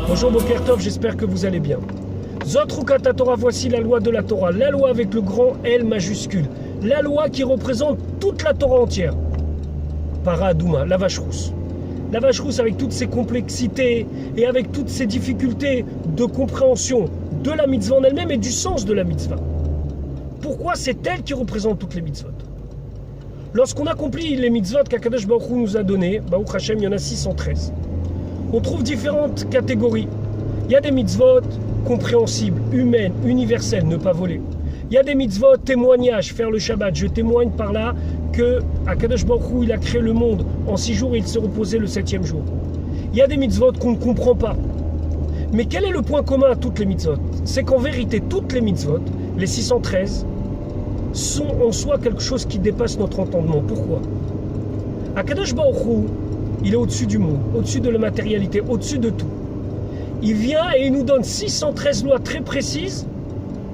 Bonjour Boker Tov, j'espère que vous allez bien. Zot Rukat Torah, voici la loi de la Torah, la loi avec le grand L majuscule, la loi qui représente toute la Torah entière. Paradouma, la vache rousse. La vache rousse avec toutes ses complexités et avec toutes ses difficultés de compréhension de la mitzvah en elle-même et du sens de la mitzvah. Pourquoi c'est elle qui représente toutes les mitzvot? Lorsqu'on accomplit les mitzvot qu'Akadosh Baruch Hu nous a données, Baruch Hashem, il y en a 613. On trouve différentes catégories. Il y a des mitzvot compréhensibles, humaines, universelles, ne pas voler. Il y a des mitzvot témoignages, faire le Shabbat. Je témoigne par là que Akadosh Baruch Hu, il a créé le monde en 6 jours et il s'est reposé le 7e jour. Il y a des mitzvot qu'on ne comprend pas. Mais quel est le point commun à toutes les mitzvot? C'est qu'en vérité, toutes les mitzvot, les 613, sont en soi quelque chose qui dépasse notre entendement. Pourquoi? Akadosh Baruch Hu, il est au-dessus du monde, au-dessus de la matérialité, au-dessus de tout. Il vient et il nous donne 613 lois très précises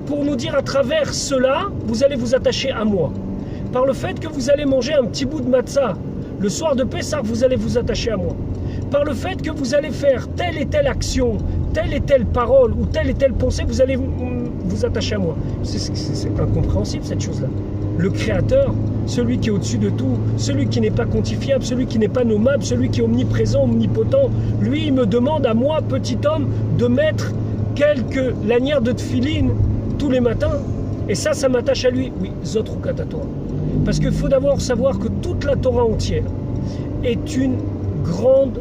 pour nous dire à travers cela, vous allez vous attacher à moi. Par le fait que vous allez manger un petit bout de matzah, le soir de Pessah, vous allez vous attacher à moi. Par le fait que vous allez faire telle et telle action, telle et telle parole ou telle et telle pensée, vous allez vous attacher à moi. C'est incompréhensible cette chose-là. Le Créateur, celui qui est au-dessus de tout, celui qui n'est pas quantifiable, celui qui n'est pas nommable, celui qui est omniprésent, omnipotent, lui, il me demande à moi, petit homme, de mettre quelques lanières de tefilin tous les matins. Et ça m'attache à lui. Oui, Zot Rukat Torah. Parce qu'il faut d'abord savoir que toute la Torah entière est une grande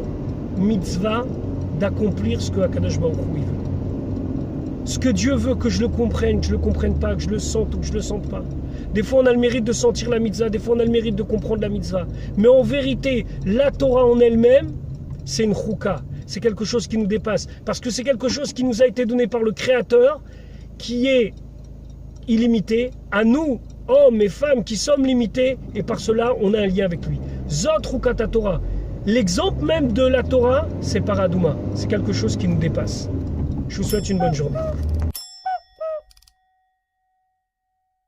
mitzvah d'accomplir ce que Akadosh Baruch Hu veut. Ce que Dieu veut que je le comprenne pas, que je le sente ou que je le sente pas. Des fois on a le mérite de sentir la mitzvah, des fois on a le mérite de comprendre la mitzvah. Mais en vérité, la Torah en elle-même, c'est une chouka. C'est quelque chose qui nous dépasse. Parce que c'est quelque chose qui nous a été donné par le Créateur, qui est illimité, à nous, hommes et femmes qui sommes limités, et par cela on a un lien avec lui. Zot Rukat Torah. L'exemple même de la Torah, c'est Paradouma. C'est quelque chose qui nous dépasse. Je vous souhaite une bonne journée.